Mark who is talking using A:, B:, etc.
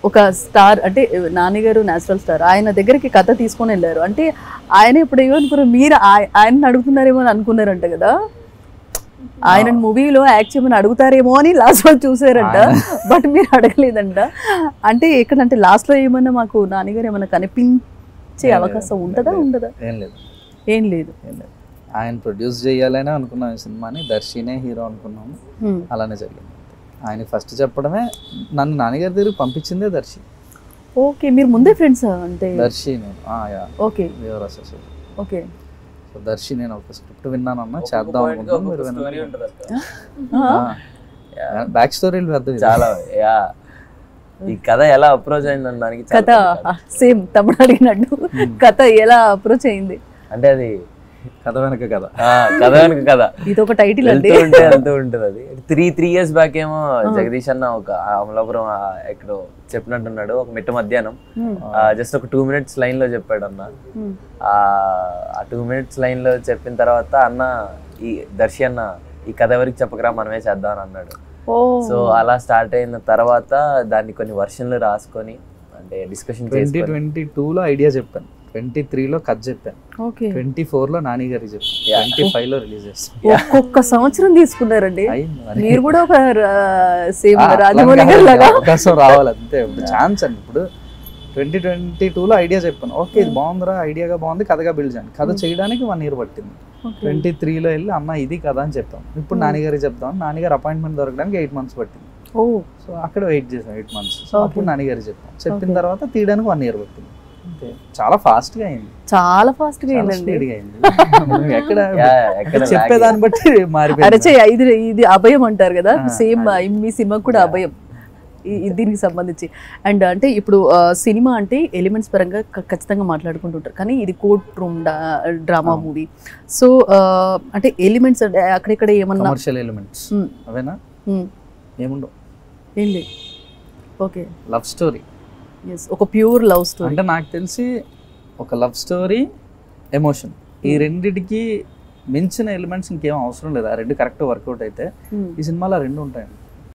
A: ఒక స్టార్ అంటే నాని గారు నేచురల్ స్టార్, ఆయన దగ్గరికి కథ తీసుకొని వెళ్ళారు అంటే ఆయన ఇప్పుడు ఏమనుకున్నారు, మీరు ఆయన్ని అడుగుతున్నారేమో అని అనుకున్నారంట కదా, ఆయన మూవీలో యాక్ట్ చేయమని అడుగుతారేమో అని లాస్ట్ లో చూసారంట, బట్ మీరు అడగలేదంట. అంటే ఎక్కడంటే లాస్ట్ లో ఏమన్నా మాకు నాన్నగారు ఏమన్నా కనిపించే అవకాశం ఉంటుందా ఉండదా? ఏం లేదు.
B: ఆయన ప్రొడ్యూస్ చేయాలని అనుకున్నాం ఈ సినిమాని, దర్శినే హీరో అనుకున్నాము, అలానే జరిగింది. ఆయన ఫస్ట్ చెప్పడమే, నన్ను నాన్నగారి దగ్గరికి పంపించిందే దర్శి.
A: ఓకే, మీరు ముందే ఫ్రెండ్స్ అంటే?
B: దర్శి నేను
A: ఓకే ఓకే.
B: సో దర్శి నేను ఒక స్క్రిప్ట్ విన్నానన్నా చేద్దాం అనుకుంటున్నాను, మీరు బ్యాక్ స్టోరీలు పెద్ద
C: చాలా. ఈ కథ ఎలా అప్రోచ్ అయింది దానికి,
A: కథ సేమ్ తమ్ముడు అడిగినట్టు కథ ఎలా అప్రోచ్ అయింది
C: అంటే అది
B: కథ వెనక కథ,
C: కథ వెనక కథ,
A: ఇది ఒక టైటిల్ అంటే
C: వెళ్తూ ఉంటుంది. అది 3 years బ్యాక్ ఏమో జగదీష్ అన్న ఒక అమలాపురం ఎక్కడో చెప్పినట్టున్నాడు, ఒక మిట్ట మధ్యాహ్నం జస్ట్ ఒక 2 minutes లైన్ లో చెప్పాడు అన్న. ఆ 2 minutes లైన్ లో చెప్పిన తర్వాత అన్న ఈ దర్శి అన్న ఈ కథ ఎవరికి చెప్పకరా మనమే చేద్దాం అని అన్నాడు. సో అలా స్టార్ట్ అయిన తర్వాత దాన్ని కొన్ని వర్షన్లు రాసుకొని అంటే డిస్కషన్
B: 2022లో ఐడియా చెప్పాను, 23లో కథ చెప్పాను, 24లో నాని గారికి చెప్పాను, 25లో రిలీజ్ చేస్తాను.
A: ఒక్కొక్క సంవత్సరం తీసుకున్నారండి మీరు కూడా. ఒక సేమ్ రాజమౌళి గారి లాగా
B: అవకాశం రావాలి అంతే, ఛాన్స్ అండి. ఇప్పుడు 2022లో ఐడియా చెప్పాను, ఓకే ఇది బాగుందిరా, ఐడియాగా బాగుంది, కథగా బిల్డ్ చేయండి. కథ చేయడానికి 1 year పట్టింది. 23లో వెళ్ళి అన్న ఇది కథ అని చెప్పాం, ఇప్పుడు నాన్నగారికి చెప్తాం. నాన్నగారు అపాయింట్మెంట్ దొరకడానికి 8 months పట్టింది. సో అక్కడ వెయిట్ చేసాం 8 months. సో అప్పుడు నాన్నగారికి చెప్పాం, చెప్పిన తర్వాత తీయడానికి 1 year పట్టింది. చాలా ఫాస్ట్ గా అయింది,
A: చాలా ఫాస్ట్ గా అయిందండి.
B: ఎక్కడ చెప్పేదాన్ని బట్టి మారిపోయింది.
A: ఇది అభయం అంటారు కదా, సేమ్ మీ సినిమా కూడా అభయం దీనికి సంబంధించి. అండ్ అంటే ఇప్పుడు సినిమా అంటే ఎలిమెంట్స్ పరంగా ఖచ్చితంగా మాట్లాడుకుంటుంటారు, కానీ ఇది court room drama movie. So అంటే ఎలిమెంట్స్ అంటే అక్కడిక్కడ ఏమన్నా
B: కమర్షియల్ ఎలిమెంట్స్ అవేనా? ఏముండవు,
A: ఏం లేదు. ఓకే,
B: లవ్ స్టోరీ,
A: ఒక ప్యూర్ లవ్ స్టోరీ.
B: అంటే నాకు తెలిసి ఒక లవ్ స్టోరీ, ఎమోషన్, ఈ రెండిటికి మించిన ఎలిమెంట్స్ ఇంకేం అవసరం లేదు. ఆ రెండు కరెక్ట్ వర్కౌట్ అయితే ఈ సినిమాలో 2 ఉంటాయండి.